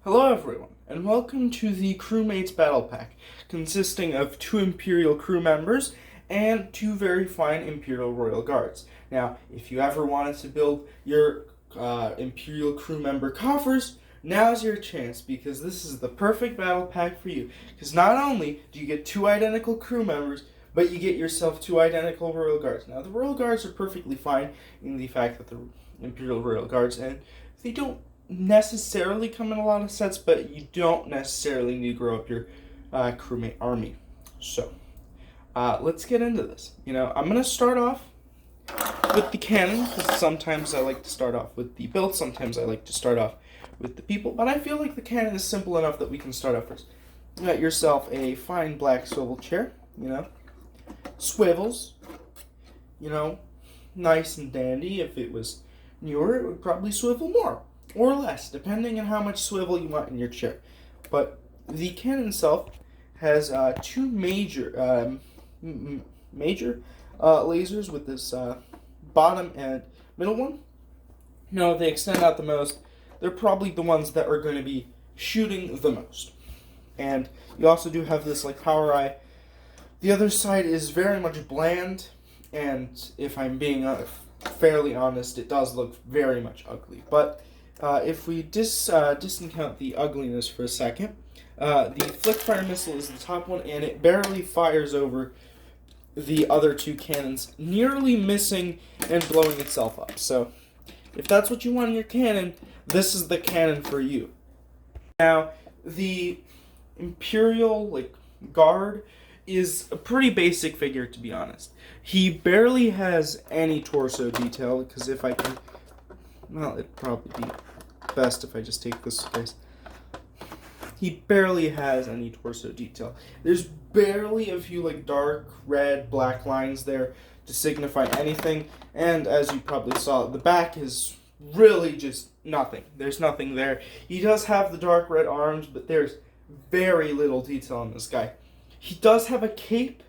Hello everyone, and welcome to the Crewmates Battle Pack, consisting of 2 Imperial Crew members and 2 very fine Imperial Royal Guards. Now, if you ever wanted to build your Imperial Crew member coffers, now's your chance, because this is the perfect battle pack for you. Because not only do you get 2 identical crew members, but you get yourself 2 identical Royal Guards. Now, the Royal Guards are perfectly fine in the fact that the Imperial Royal Guards, and they don't necessarily come in a lot of sets, but you don't necessarily need to grow up your crewmate army. So, let's get into this. I'm going to start off with the cannon, because sometimes I like to start off with the build, sometimes I like to start off with the people, but I feel like the cannon is simple enough that we can start off first. You got yourself a fine black swivel chair, swivels, nice and dandy. If it was newer, it would probably swivel more or less, depending on how much swivel you want in your chair. But the cannon itself has 2 major lasers with this bottom and middle one. They extend out the most. They're probably the ones that are going to be shooting the most. And you also do have this power eye. The other side is very much bland, and if I'm being fairly honest, it does look very much ugly. But if we discount the ugliness for a second, the flick fire missile is the top one, and it barely fires over the other 2 cannons, nearly missing and blowing itself up. So if that's what you want in your cannon, this is the cannon for you. Now, the Imperial Guard is a pretty basic figure, to be honest. He barely has any torso detail, because if I can, it'd probably be best if I just take this space. He barely has any torso detail. There's barely a few dark red, black lines there to signify anything, and as you probably saw, the back is really just nothing. There's nothing there. He does have the dark red arms, but there's very little detail on this guy. He does have a cape,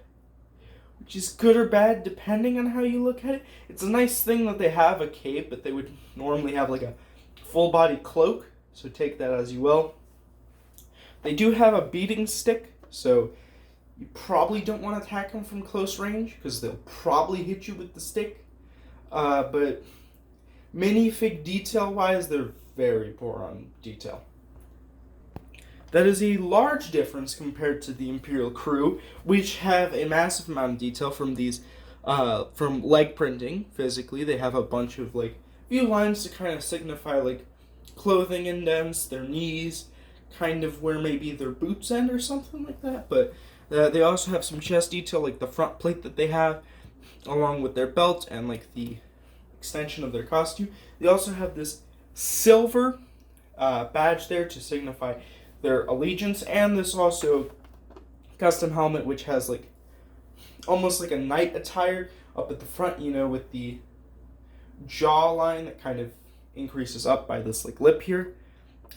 which is good or bad depending on how you look at it. It's a nice thing that they have a cape, but they would normally have a full body cloak, so take that as you will. They do have a beating stick, so you probably don't want to attack them from close range, because they'll probably hit you with the stick. But minifig detail wise, they're very poor on detail. That is a large difference compared to the Imperial Crew, which have a massive amount of detail from these, from leg printing. Physically, they have a bunch of few lines to kind of signify clothing indents, their knees, kind of where maybe their boots end or something like that. But they also have some chest detail, the front plate that they have, along with their belt and the extension of their costume. They also have this silver badge there to signify their allegiance, and this also custom helmet, which has almost like a knight attire up at the front, with the jawline that kind of increases up by this lip here,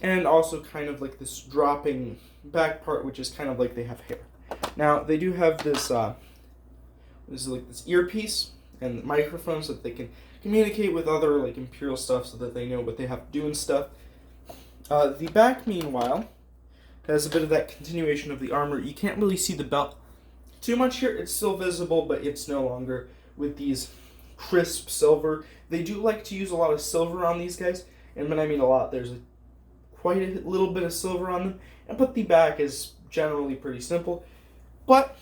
and also kind of this dropping back part, which is kind of they have hair. Now they do have this this earpiece and microphone, so that they can communicate with other Imperial stuff, so that they know what they have to do and stuff. The back, meanwhile, has a bit of that continuation of the armor. You can't really see the belt too much here. It's still visible, but it's no longer with these crisp silver. They do like to use a lot of silver on these guys, and when I mean a lot, there's quite a little bit of silver on them. But the back is generally pretty simple. But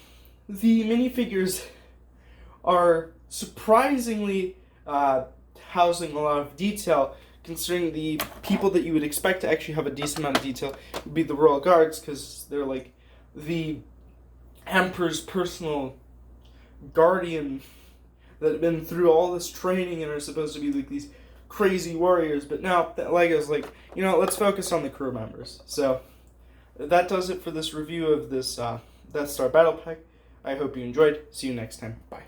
the minifigures are surprisingly housing a lot of detail, considering the people that you would expect to actually have a decent amount of detail would be the Royal Guards, because they're the Emperor's personal guardian that have been through all this training and are supposed to be these crazy warriors. But now Lego's let's focus on the crew members. So that does it for this review of this Death Star Battle Pack. I hope you enjoyed. See you next time. Bye.